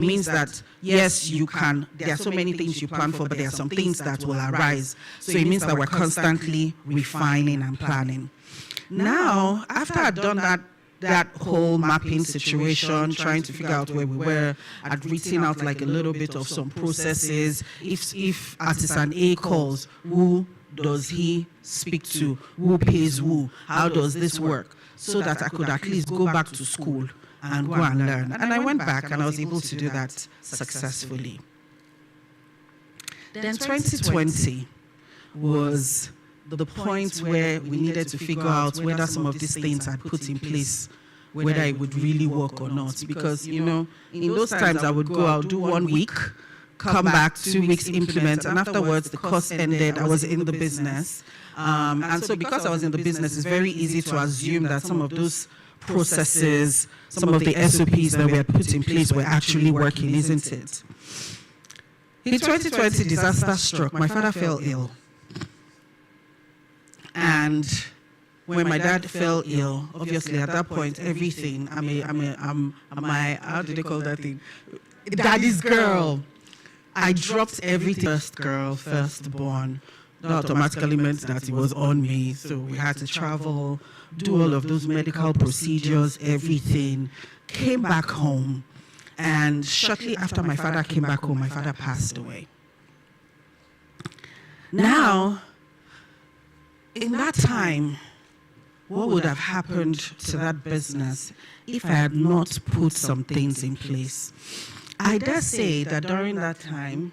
means that, yes, you can, there are so many things you plan for, but there are some things that will arise. So it means that we're constantly refining and planning. Now, after I'd done that whole mapping situation, trying to figure out where we were, I'd written out like a little bit of some processes. If artisan A calls, who does he speak to? Who pays who? How does this work? So that I could at least go back to school and go and learn. And I went back and I was able to do that successfully. Then 2020 was the point where we needed to figure out whether some of these things I'd put in place, whether it would really work or not. Because, you know, in those times I would go out, do 1 week, come back, 2 weeks, implement, and afterwards the course ended, I was in the business. And so because I was in the business, it's very easy to assume that some of those processes, some of the SOPs that we had put in place were actually working, isn't it? In 2020, disaster struck. My father fell ill. And when my dad fell ill, obviously at that point, everything, I'm my, how do they call that thing? Daddy's girl. I dropped everything. First girl, firstborn. That automatically meant that it was on me. So we had to travel, do all of those medical procedures, everything. Came back home. And shortly after my father came back home, my father passed away. Now, in that time, what would have happened to that business if I had not put some things in place? I dare say that during that time,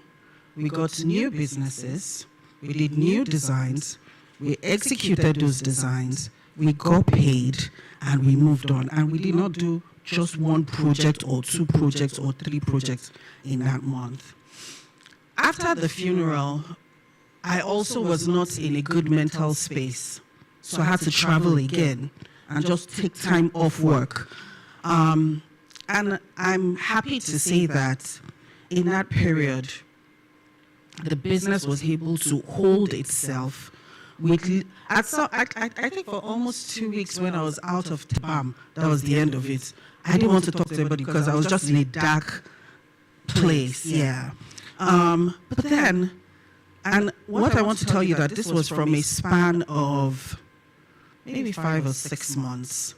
we got new businesses, we did new designs, we executed those designs, we got paid, and we moved on. And we did not do just 1 project or 2 projects or 3 projects in that month. After the funeral, I also was not in a good mental space. So I had to travel again and just take time off work. And I'm happy to say that in that period, the business was able to hold itself. I think for almost 2 weeks when I was out of TBAM, that was the end of it. I didn't want to talk to anybody because I was just in a dark place, yeah. But then, and what I want to tell you that this was from a span of maybe 5 or 6 months.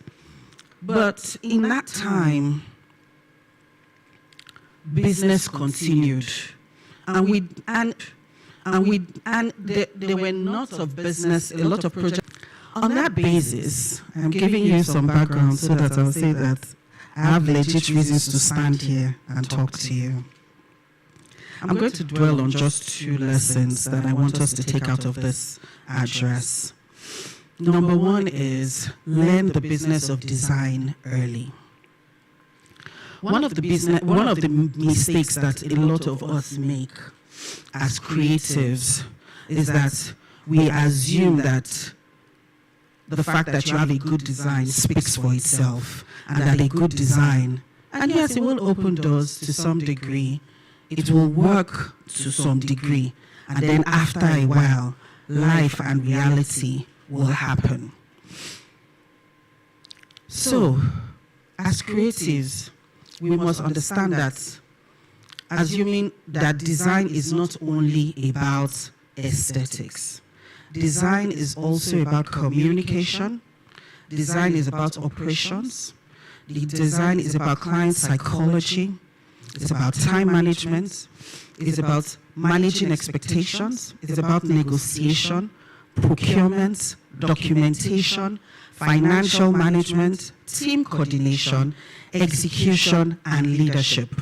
But in that time, business continued. And there were lots of business, a lot of projects. On that basis, I'm giving you some background so that I'll say that I have legit reasons to stand here and talk to you. I'm going to dwell on just 2 lessons that I want us to take out of this address. Number 1 is learn the business of design early. One of the mistakes that a lot of us make as creatives is that we assume that the fact that you have a good design speaks for itself, and that a good design, and yes, it will open doors to some degree, it will work to some degree, and then after a while, life and reality will happen. So, as creatives, we must understand that assuming that design is not only about aesthetics. Design is also about communication. Design is about operations. The design is about client psychology. It's about time management. It's about managing expectations. It's about negotiation, procurement, documentation, financial management, team coordination, execution, and leadership.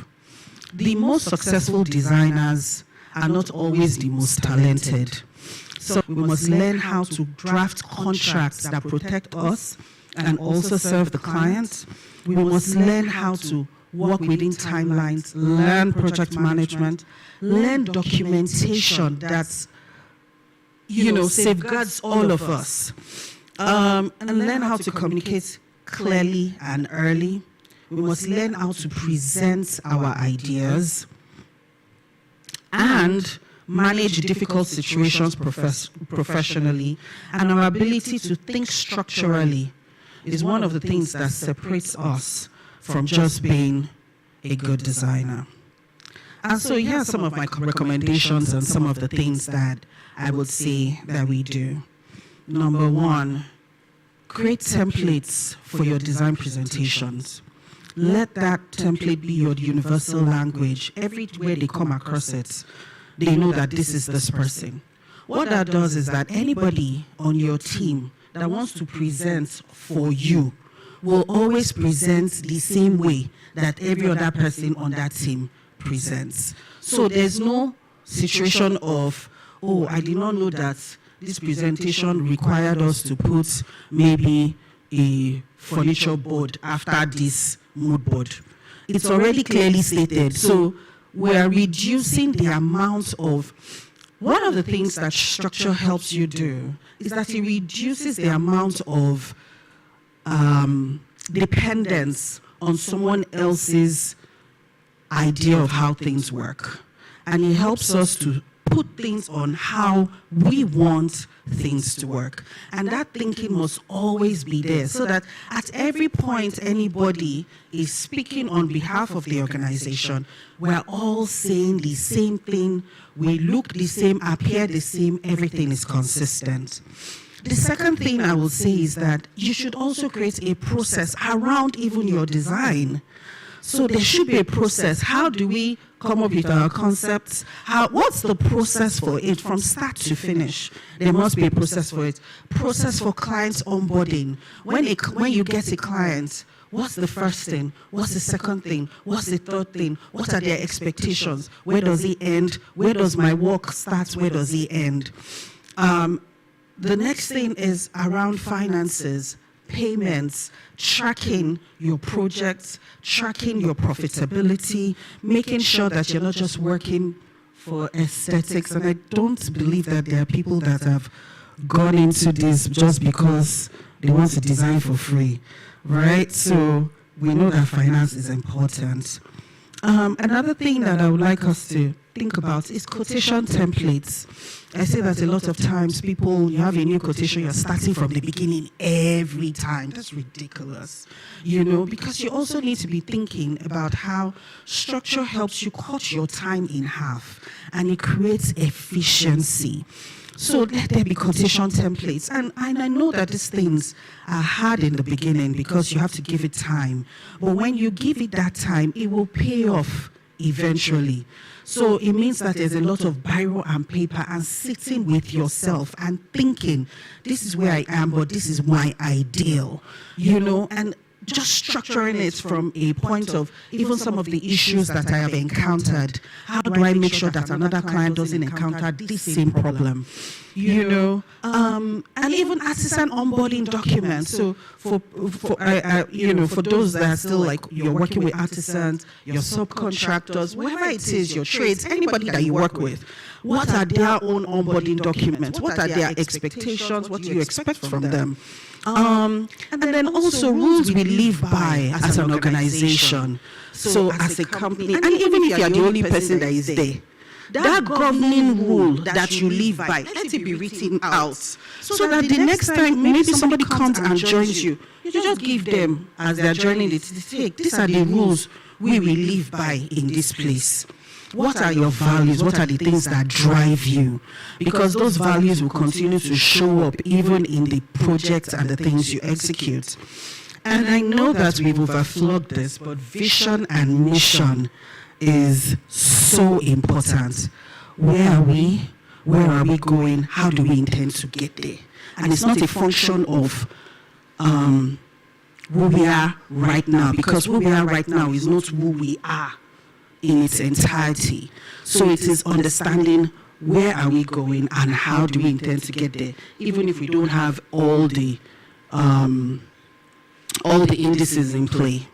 The most successful designers are not always the most talented. So we must learn how to draft contracts that protect us and also serve the client. We must learn how to work within timelines, learn project management, learn documentation that's, safeguards all of us, and learn how to communicate clearly and early. We must learn how to present our ideas and manage difficult situations professionally. And our ability to think structurally is one of the things that separates us from just being a good designer. And so here are some of my recommendations and some of the things that I would say that we do. Number one, create templates for your design presentations. Let that template be your universal language. Everywhere they come across it, they know that this is this person. What that does is that anybody on your team that wants to present for you will always present the same way that every other person on that team presents. So there's no situation of, oh, I did not know that this presentation required us to put maybe a furniture board after this mood board. It's already clearly stated. So we're reducing the amount of, one of the things that structure helps you do is that it reduces the amount of dependence on someone else's idea of how things work. And it helps us to put things on how we want things to work. And that thinking must always be there, so that at every point anybody is speaking on behalf of the organization, we're all saying the same thing, we look the same, appear the same, everything is consistent. The second thing I will say is that you should also create a process around even your design. So there should be a process. How do we come up with our concepts? What's the process for it from start to finish? There must be a process for it. Process for client onboarding. When you get a client, what's the first thing? What's the second thing? What's the third thing? What are their expectations? Where does it end? Where does my work start? Where does it end? The next thing is around finances, payments, tracking your projects, tracking your profitability, making sure that you're not just working for aesthetics. And I don't believe that there are people that have gone into this just because they want to design for free, right? So we know that finance is important. Another thing that I would like us to think about is quotation templates. I say that a lot of times you have a new quotation, you're starting from the beginning every time. That's ridiculous, because you also need to be thinking about how structure helps you cut your time in half, and it creates efficiency. So let there be quotation templates. And I know that these things are hard in the beginning because you have to give it time. But when you give it that time, it will pay off eventually. So it means that there's a lot of biro and paper and sitting with yourself and thinking, this is where I am, but this is my ideal, and just structuring it from a point of even some of the issues that I have encountered. How do I make sure that another client doesn't encounter this same problem? And even artisan onboarding documents. So for those that are still like you're working with artisans, your subcontractors, whoever it is, your trades, anybody that you work with, what are their own onboarding documents? What are their expectations? What do you expect from them? And then also rules we live by as an organization. So as a company, and even if you're the only person that is there, that governing rule that you live by, let it be written out. So that the next time maybe somebody comes and joins you, you just give them, as they're joining it, hey, these are the rules we will live by in this place. What are your values? What are the things that drive you? Because those values will continue to show up even in the projects and the things you execute. And I know that we've overflogged this, but vision and mission is so important. Where are we? Where are we going? How do we intend to get there? And it's not a function of who we are right now, because who we are right now is not who we are in its entirety. So it is understanding where are we going and how do we intend to get there, even if we don't have all the indices in play.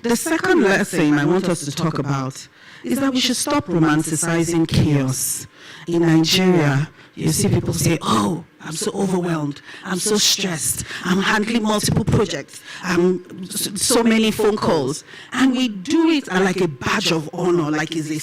The second lesson I want us to talk about is that we should stop romanticizing chaos. In Nigeria, you see people say, oh, I'm so overwhelmed, I'm so stressed, I'm handling multiple projects, so many phone calls. And we do it like a badge of honor, like it's a